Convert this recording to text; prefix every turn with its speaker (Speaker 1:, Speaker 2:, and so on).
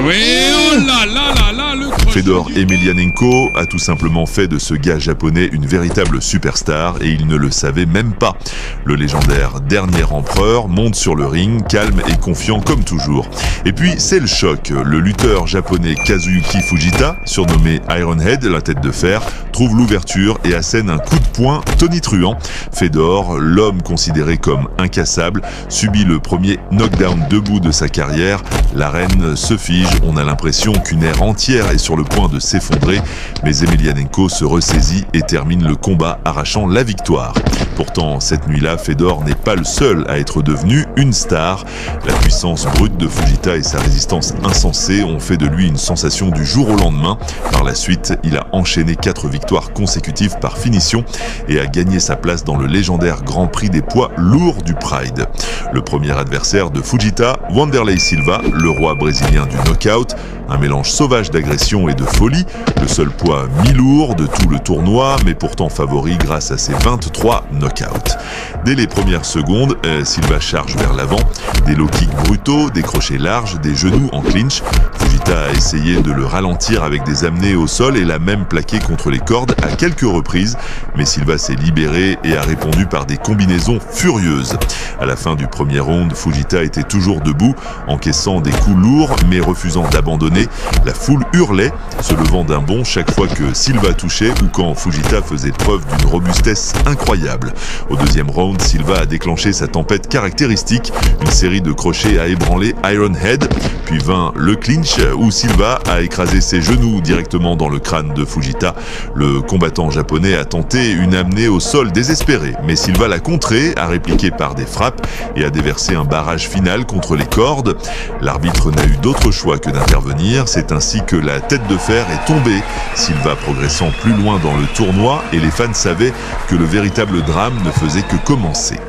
Speaker 1: oui, oh là là là là, le crochet.
Speaker 2: Fedor Emelianenko a tout simplement fait de ce gars japonais une véritable superstar et il ne le savait même pas. Le légendaire dernier empereur monte sur le ring, calme et confiant comme toujours. Et puis c'est le choc. Le lutteur japonais Kazuyuki Fujita, surnommé Ironhead, la tête de fer, trouve l'ouverture et assène un coup de poing tonitruant. Fedor, l'homme considéré comme incassable, subit le premier knockdown debout de sa carrière. L'arène se fige, on a l'impression qu'une ère entière est sur le point de s'effondrer, mais Emelianenko se ressaisit et termine le combat arrachant la victoire. Pourtant, cette nuit-là, Fedor n'est pas le seul à être devenu une star. La puissance brute de Fujita et sa résistance insensée ont fait de lui une sensation du jour au lendemain. Par la suite, il a enchaîné 4 victoires consécutives par finition et a gagné sa place dans le légendaire Grand Prix des poids lourds du Pride. Le premier adversaire de Fujita, Wanderlei Silva, le roi brésilien du knockout, un mélange sauvage d'agression et de folie, le seul poids mi-lourd de tout le tournoi, mais pourtant favori grâce à ses 23 knockouts. Dès les premières secondes, Silva charge vers l'avant, des low kicks brutaux, des crochets larges, des genoux en clinch. Fujita a essayé de le ralentir avec des amenés au sol et l'a même plaqué contre les cordes à quelques reprises, mais Silva s'est libéré et a répondu par des combinaisons furieuses. À la fin du premier round, Fujita était toujours debout, encaissant des coups lourds mais refusant d'abandonner. La foule hurlait, se levant d'un bond chaque fois que Silva touchait ou quand Fujita faisait preuve d'une robustesse incroyable. Au deuxième round, Silva a déclenché sa tempête caractéristique, une série de crochets a ébranlé Ironhead, puis vint le clinch où Silva a écrasé ses genoux directement dans le crâne de Fujita. Le combattant japonais a tenté une amenée au sol désespérée, mais Silva l'a contré, a répliqué par des frappes et a déversé un barrage final contre les cordes. L'arbitre n'a eu d'autre choix que d'intervenir, c'est ainsi que la tête de fer est tombée, Silva progressant plus loin dans le tournoi et les fans savaient que le véritable drame ne faisait que commencer.